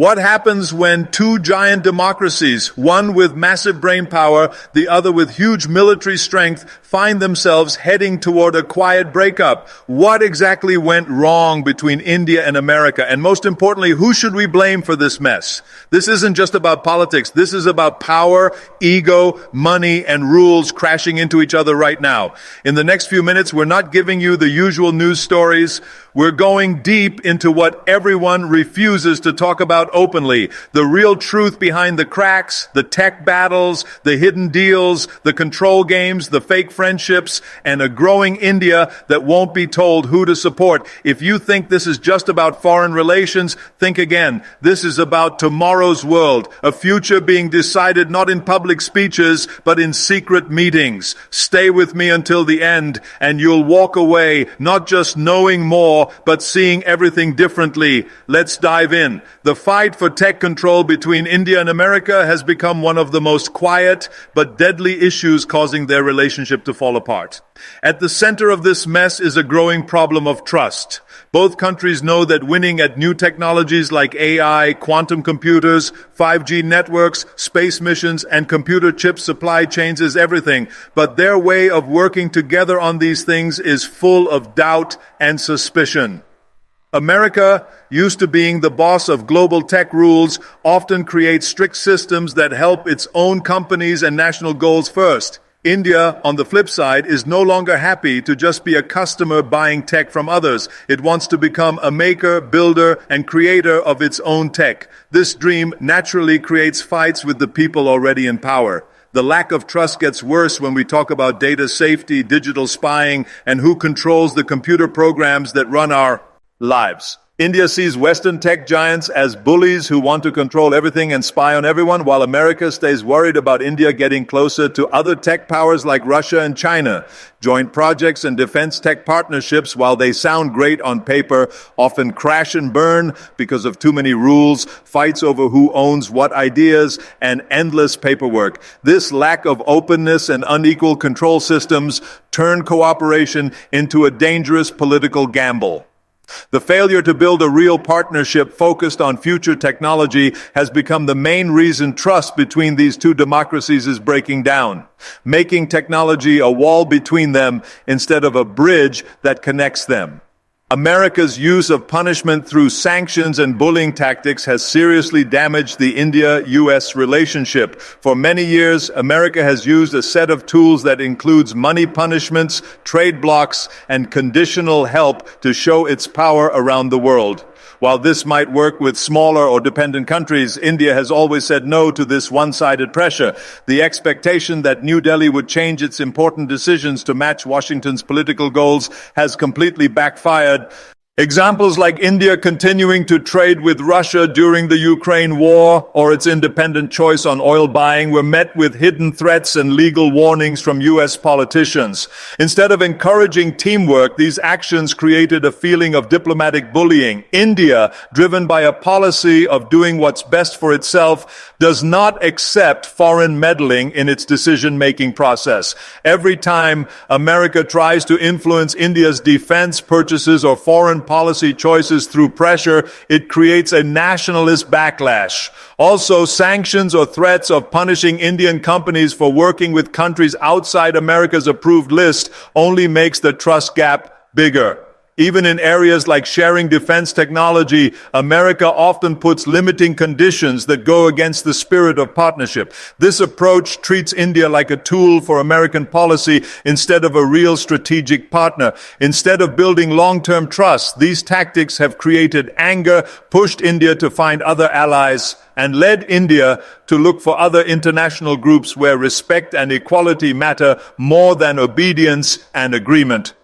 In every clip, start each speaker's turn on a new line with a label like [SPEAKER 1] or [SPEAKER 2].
[SPEAKER 1] What happens when two giant democracies, one with massive brain power, the other with huge military strength, find themselves heading toward a quiet breakup? What exactly went wrong between India and America? And most importantly, who should we blame for this mess? This isn't just about politics. This is about power, ego, money, and rules crashing into each other right now. In the next few minutes, we're not giving you the usual news stories. We're going deep into what everyone refuses to talk about openly. The real truth behind the cracks, the tech battles, the hidden deals, the control games, the fake friendships, and a growing India that won't be told who to support. If you think this is just about foreign relations, think again. This is about tomorrow's world, a future being decided not in public speeches, but in secret meetings. Stay with me until the end, and you'll walk away not just knowing more, but seeing everything differently. Let's dive in. The fight for tech control between India and America has become one of the most quiet but deadly issues causing their relationship to fall apart. At the center of this mess is a growing problem of trust. Both countries know that winning at new technologies like AI, quantum computers, 5G networks, space missions, and computer chip supply chains is everything. But their way of working together on these things is full of doubt and suspicion. America, used to being the boss of global tech rules, often creates strict systems that help its own companies and national goals first. India, on the flip side, is no longer happy to just be a customer buying tech from others. It wants to become a maker, builder, and creator of its own tech. This dream naturally creates fights with the people already in power. The lack of trust gets worse when we talk about data safety, digital spying, and who controls the computer programs that run our lives. India sees Western tech giants as bullies who want to control everything and spy on everyone, while America stays worried about India getting closer to other tech powers like Russia and China. Joint projects and defense tech partnerships, while they sound great on paper, often crash and burn because of too many rules, fights over who owns what ideas, and endless paperwork. This lack of openness and unequal control systems turn cooperation into a dangerous political gamble. The failure to build a real partnership focused on future technology has become the main reason trust between these two democracies is breaking down, making technology a wall between them instead of a bridge that connects them. America's use of punishment through sanctions and bullying tactics has seriously damaged the India-US relationship. For many years, America has used a set of tools that includes money punishments, trade blocks, and conditional help to show its power around the world. While this might work with smaller or dependent countries, India has always said no to this one-sided pressure. The expectation that New Delhi would change its important decisions to match Washington's political goals has completely backfired. Examples like India continuing to trade with Russia during the Ukraine war or its independent choice on oil buying were met with hidden threats and legal warnings from U.S. politicians. Instead of encouraging teamwork, these actions created a feeling of diplomatic bullying. India, driven by a policy of doing what's best for itself, does not accept foreign meddling in its decision-making process. Every time America tries to influence India's defense purchases or foreign policy choices through pressure, it creates a nationalist backlash. Also, sanctions or threats of punishing Indian companies for working with countries outside America's approved list only makes the trust gap bigger. Even in areas like sharing defense technology, America often puts limiting conditions that go against the spirit of partnership. This approach treats India like a tool for American policy instead of a real strategic partner. Instead of building long-term trust, these tactics have created anger, pushed India to find other allies, and led India to look for other international groups where respect and equality matter more than obedience and agreement.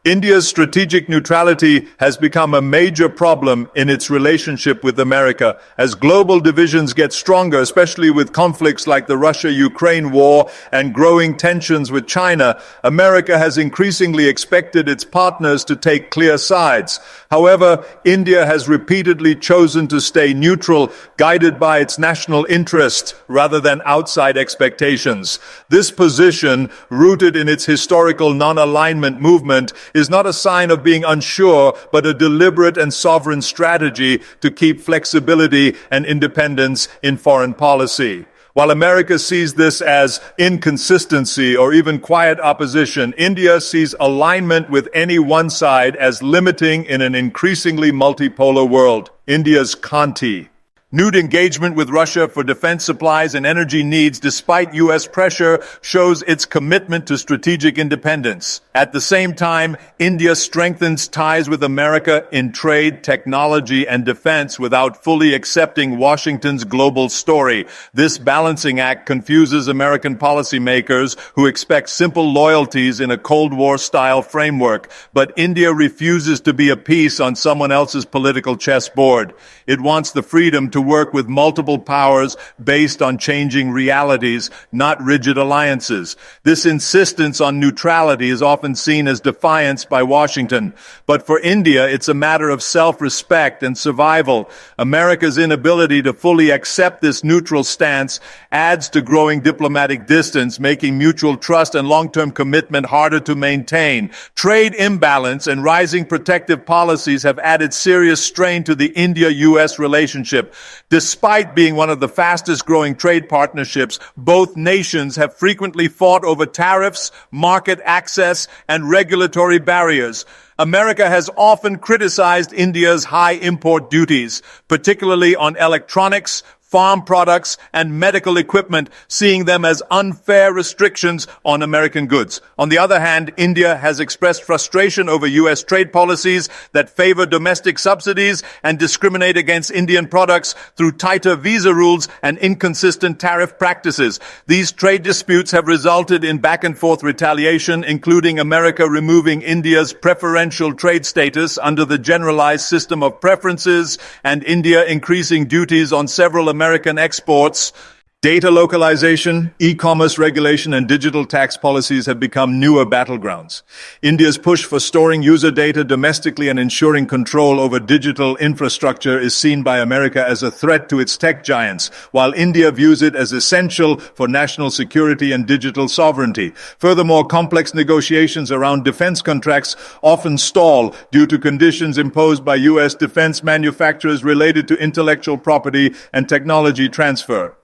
[SPEAKER 1] India's strategic neutrality has become a major problem in its relationship with America. As global divisions get stronger, especially with conflicts like the Russia-Ukraine war and growing tensions with China, America has increasingly expected its partners to take clear sides. However, India has repeatedly chosen to stay neutral, guided by its national interest rather than outside expectations. This position, rooted in its historical non-alignment movement, is not a sign of being unsure, but a deliberate and sovereign strategy to keep flexibility and independence in foreign policy. While America sees this as inconsistency or even quiet opposition, India sees alignment with any one side as limiting in an increasingly multipolar world. India's Kanti. Renewed engagement with Russia for defense supplies and energy needs despite U.S. pressure shows its commitment to strategic independence. At the same time, India strengthens ties with America in trade, technology, and defense without fully accepting Washington's global story. This balancing act confuses American policymakers who expect simple loyalties in a Cold War-style framework. But India refuses to be a piece on someone else's political chessboard. It wants the freedom to work with multiple powers based on changing realities, not rigid alliances. This insistence on neutrality is often seen as defiance by Washington. But for India, it's a matter of self-respect and survival. America's inability to fully accept this neutral stance adds to growing diplomatic distance, making mutual trust and long-term commitment harder to maintain. Trade imbalance and rising protective policies have added serious strain to the India-US relationship. Despite being one of the fastest-growing trade partnerships, both nations have frequently fought over tariffs, market access, and regulatory barriers. America has often criticized India's high import duties, particularly on electronics, farm products, and medical equipment, seeing them as unfair restrictions on American goods. On the other hand, India has expressed frustration over U.S. trade policies that favor domestic subsidies and discriminate against Indian products through tighter visa rules and inconsistent tariff practices. These trade disputes have resulted in back-and-forth retaliation, including America removing India's preferential trade status under the Generalized System of Preferences and India increasing duties on several American exports. Data localization, e-commerce regulation, and digital tax policies have become newer battlegrounds. India's push for storing user data domestically and ensuring control over digital infrastructure is seen by America as a threat to its tech giants, while India views it as essential for national security and digital sovereignty. Furthermore, complex negotiations around defense contracts often stall due to conditions imposed by U.S. defense manufacturers related to intellectual property and technology transfer.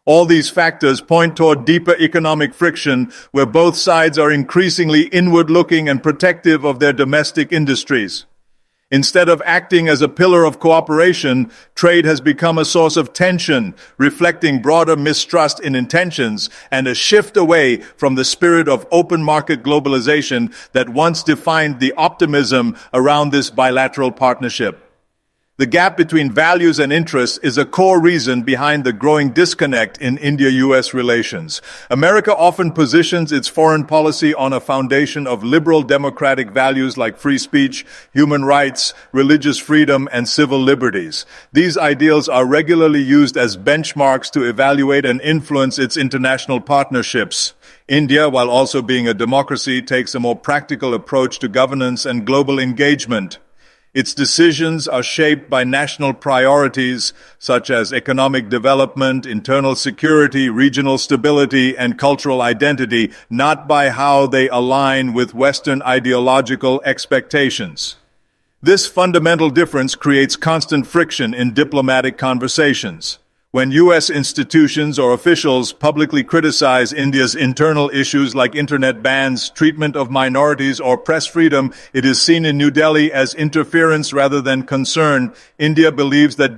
[SPEAKER 1] All these factors point toward deeper economic friction, where both sides are increasingly inward-looking and protective of their domestic industries. Instead of acting as a pillar of cooperation, trade has become a source of tension, reflecting broader mistrust in intentions and a shift away from the spirit of open market globalization that once defined the optimism around this bilateral partnership. The gap between values and interests is a core reason behind the growing disconnect in India-US relations. America often positions its foreign policy on a foundation of liberal democratic values like free speech, human rights, religious freedom, and civil liberties. These ideals are regularly used as benchmarks to evaluate and influence its international partnerships. India, while also being a democracy, takes a more practical approach to governance and global engagement. Its decisions are shaped by national priorities such as economic development, internal security, regional stability, and cultural identity, not by how they align with Western ideological expectations. This fundamental difference creates constant friction in diplomatic conversations. When U.S. institutions or officials publicly criticize India's internal issues like internet bans, treatment of minorities, or press freedom, it is seen in New Delhi as interference rather than concern. India believes that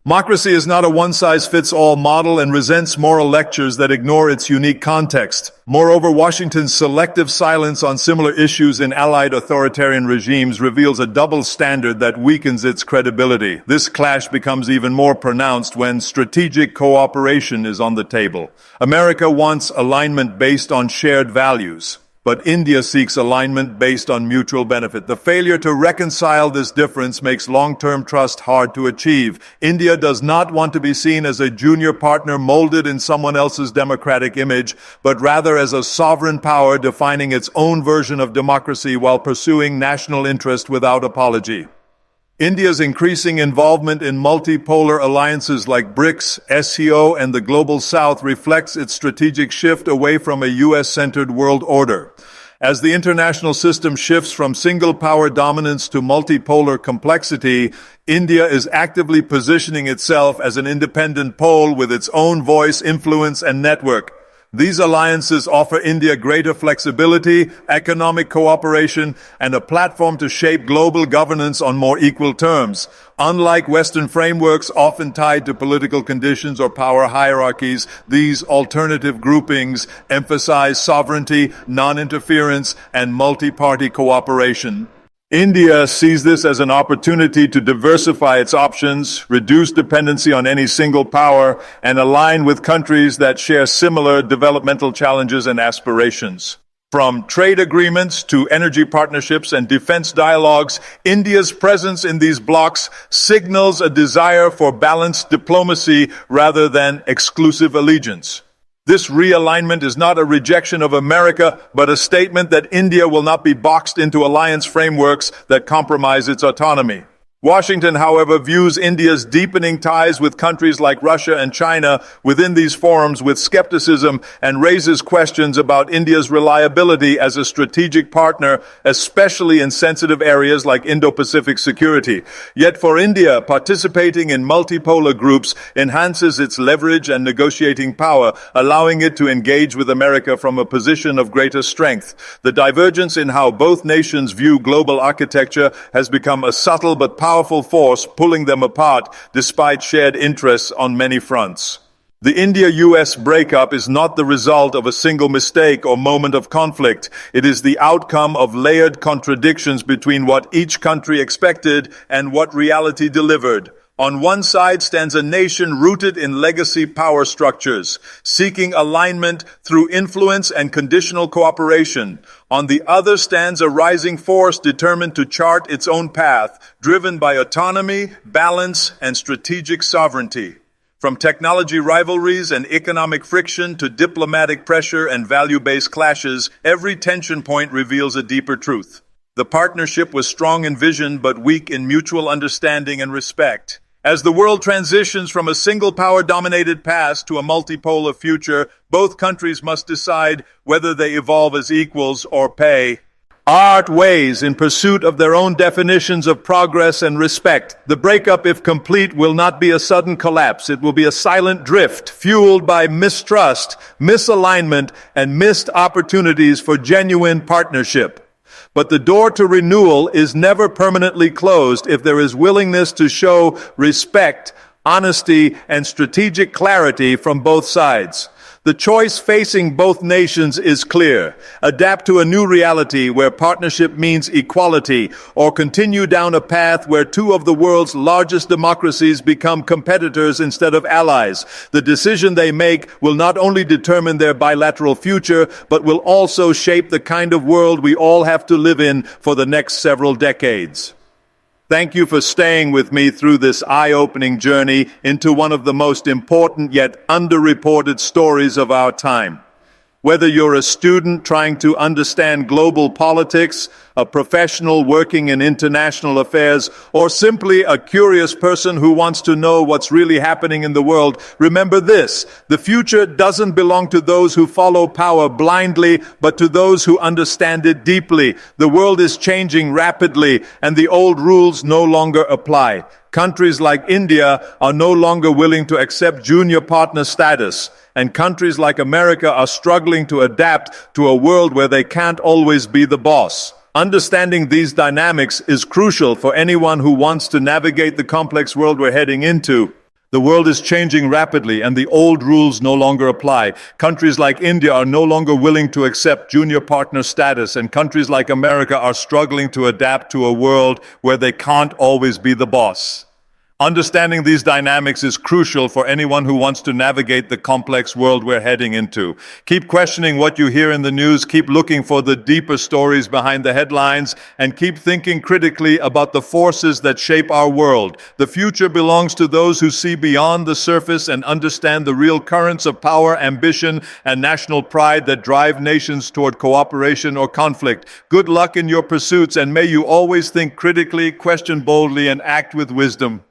[SPEAKER 1] democracy is not a one-size-fits-all model and resents moral lectures that ignore its unique context. Moreover, Washington's selective silence on similar issues in allied authoritarian regimes reveals a double standard that weakens its credibility. This clash becomes even more pronounced when strategic cooperation is on the table. America wants alignment based on shared values, but India seeks alignment based on mutual benefit. The failure to reconcile this difference makes long-term trust hard to achieve. India does not want to be seen as a junior partner molded in someone else's democratic image, but rather as a sovereign power defining its own version of democracy while pursuing national interest without apology. India's increasing involvement in multipolar alliances like BRICS, SCO, and the Global South reflects its strategic shift away from a U.S.-centered world order. As the international system shifts from single power dominance to multipolar complexity, India is actively positioning itself as an independent pole with its own voice, influence, and network. These alliances offer India greater flexibility, economic cooperation, and a platform to shape global governance on more equal terms. Unlike Western frameworks often tied to political conditions or power hierarchies, these alternative groupings emphasize sovereignty, non-interference, and multi-party cooperation. India sees this as an opportunity to diversify its options, reduce dependency on any single power, and align with countries that share similar developmental challenges and aspirations. From trade agreements to energy partnerships and defense dialogues, India's presence in these blocs signals a desire for balanced diplomacy rather than exclusive allegiance. This realignment is not a rejection of America, but a statement that India will not be boxed into alliance frameworks that compromise its autonomy. Washington, however, views India's deepening ties with countries like Russia and China within these forums with skepticism and raises questions about India's reliability as a strategic partner, especially in sensitive areas like Indo-Pacific security. Yet for India, participating in multipolar groups enhances its leverage and negotiating power, allowing it to engage with America from a position of greater strength. The divergence in how both nations view global architecture has become a subtle but powerful force pulling them apart despite shared interests on many fronts. The India-US breakup is not the result of a single mistake or moment of conflict. It is the outcome of layered contradictions between what each country expected and what reality delivered. On one side stands a nation rooted in legacy power structures, seeking alignment through influence and conditional cooperation. On the other stands a rising force determined to chart its own path, driven by autonomy, balance, and strategic sovereignty. From technology rivalries and economic friction to diplomatic pressure and value-based clashes, every tension point reveals a deeper truth. The partnership was strong in vision but weak in mutual understanding and respect. As the world transitions from a single power-dominated past to a multipolar future, both countries must decide whether they evolve as equals or pay art ways in pursuit of their own definitions of progress and respect. The breakup, if complete, will not be a sudden collapse. It will be a silent drift, fueled by mistrust, misalignment, and missed opportunities for genuine partnership. But the door to renewal is never permanently closed if there is willingness to show respect, honesty, and strategic clarity from both sides. The choice facing both nations is clear. Adapt to a new reality where partnership means equality, or continue down a path where two of the world's largest democracies become competitors instead of allies. The decision they make will not only determine their bilateral future, but will also shape the kind of world we all have to live in for the next several decades. Thank you for staying with me through this eye-opening journey into one of the most important yet underreported stories of our time. Whether you're a student trying to understand global politics, a professional working in international affairs, or simply a curious person who wants to know what's really happening in the world, remember this: the future doesn't belong to those who follow power blindly, but to those who understand it deeply. The world is changing rapidly, and the old rules no longer apply. Countries like India are no longer willing to accept junior partner status, and countries like America are struggling to adapt to a world where they can't always be the boss. Understanding these dynamics is crucial for anyone who wants to navigate the complex world we're heading into. The world is changing rapidly, and the old rules no longer apply. Countries like India are no longer willing to accept junior partner status, and countries like America are struggling to adapt to a world where they can't always be the boss. Understanding these dynamics is crucial for anyone who wants to navigate the complex world we're heading into. Keep questioning what you hear in the news, keep looking for the deeper stories behind the headlines, and keep thinking critically about the forces that shape our world. The future belongs to those who see beyond the surface and understand the real currents of power, ambition, and national pride that drive nations toward cooperation or conflict. Good luck in your pursuits, and may you always think critically, question boldly, and act with wisdom.